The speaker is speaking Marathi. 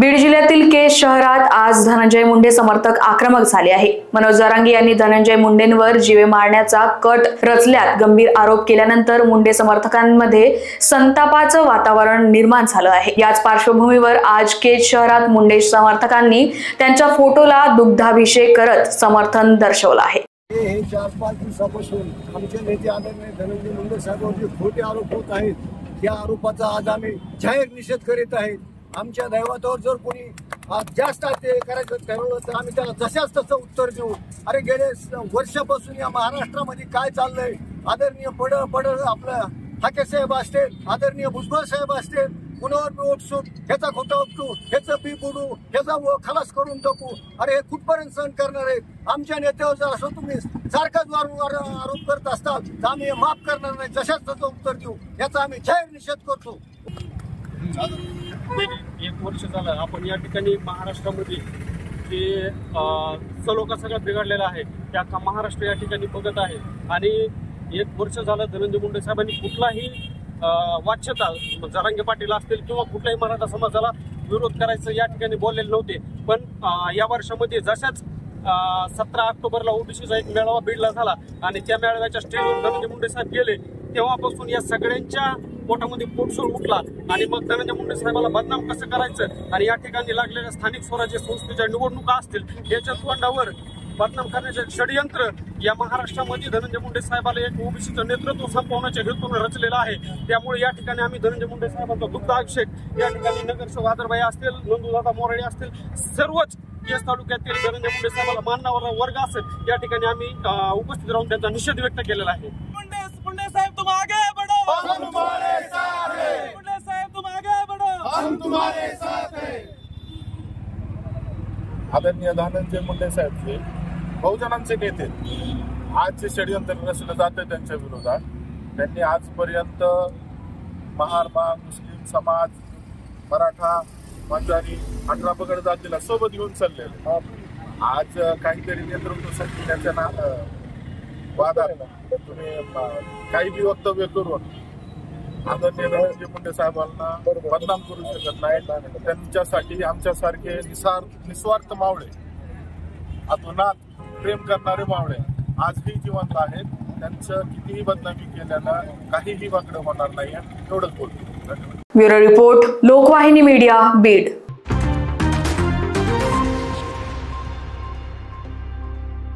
बीड जिल्ह्यातील केज शहरात आज धनंजय मुंडे समर्थक आक्रमक झाले आहे। मनोज जरांगे यांनी धनंजय मुंडेंवर जीवे मारण्याचा कट रचल्यात गंभीर आरोप केल्यानंतर मुंडे समर्थकांमध्ये संतापाचं वातावरण निर्माण झालं आहे। याच पार्श्वभूमीवर आज केज शहरात मुंडे समर्थकांनी त्यांच्या फोटोला दुग्धाभिषेक करत समर्थन दर्शवलं आहे। 4-5 दिवसापासून आमचे नेते आदरणीय धनंजय मुंडे साहेबांवर खोटे आरोप होत आहेत। त्या आरोपाचा आज आम्ही जाहीर निषेध करीत आहोत। आमच्या दैवतावर जर कोणी जास्त ते करायचं ठरवलं तर आम्ही त्याला जशाच तसं उत्तर देऊ। अरे गेले वर्षापासून या महाराष्ट्रामध्ये काय चाललंय, आदरणीय पड आपलं हाके साहेब असतील, आदरणीय भुजबळ साहेब असतील, कुणावर बी ओटसूट, ह्याचा खोटा उपटू, ह्याचं बी बुडू, ह्याचा खलास करून टाकू। अरे हे कुठपर्यंत सहन करणार आहेत? आमच्या नेत्यावर जर असं तुम्ही सारखाच वारंवार आरोप करत असताल तर आम्ही माफ करणार नाही, जशाच तसं उत्तर देऊ। याचा आम्ही जाहीर निषेध करतो। 1 वर्ष झालं आपण या ठिकाणी महाराष्ट्रामध्ये जे सलोखा सगळा बिघडलेला आहे त्या महाराष्ट्र या ठिकाणी बघत आहे। आणि 1 वर्ष झालं धनंजय मुंडे साहेबांनी कुठलाही वाच्यता जरांगे पाटील असतील किंवा कुठल्याही मराठा समाजाला विरोध करायचं या ठिकाणी बोललेले नव्हते। पण या वर्षामध्ये जशाच 17 ऑक्टोबरला ओबीसीचा एक मेळावा बीडला झाला आणि त्या मेळाव्याच्या स्टेजवर धनंजय मुंडे साहेब गेले तेव्हापासून या सगळ्यांच्या पोटामध्ये पोटसूळ उठला। आणि मग धनंजय मुंडे साहेबाला बदनाम कसं करायचं आणि या ठिकाणी लागलेल्या स्थानिक स्वराज्य संस्थेच्या निवडणुका असतील याच्या तोंडावर बदनाम करण्याचे षडयंत्र या महाराष्ट्रामध्ये धनंजय मुंडे साहेबाला एक ओबीसीचं नेतृत्व संपवण्याच्या हेतून रचलेलं आहे। त्यामुळे या ठिकाणी आम्ही धनंजय मुंडे साहेबांचा दुग्धाभिषेक या ठिकाणी नगरसेवक आदरबाई असतील, नंदूदादा मोराळे असतील, सर्वच केज तालुक्यातील धनंजय मुंडे साहेबाला मानणारा वर्ग असेल या ठिकाणी आम्ही उपस्थित राहून त्यांचा निषेध व्यक्त केलेला आहे। मुंडे साहेब तुम आगे बढ़ो, हम तुम्हारे साथ हैं। मुंडे साहेब तुम आगे बढ़ो, हम तुम्हारे साथ हैं। आदरणीय धनंजय मुंडे साहेब जे बहुजनांचे नेते आज जे षडयंत्र रचलं जातं त्यांच्या विरोधात, त्यांनी आजपर्यंत महार, मुस्लिम समाज, मराठा, मांजारी, 18 पगड जातीला सोबत घेऊन चाललेले। आज काहीतरी नेतृत्व संपण्याच्या वादात तुम्ही काही बी वक्तव्य करून आदरणीय धनंजय मुंडे साहेबांना बदनाम करू शकत नाही। त्यांच्यासाठी आमच्यासारखे निस्वार्थ मावळे, अतोनात प्रेम करणारे मावळे आजही जिवंत आहेत। त्यांचं कितीही बदनामी केल्यानं काहीही वाकडं होणार नाही एवढंच बोलतो। Bureau report, Lokvahini media, Beed.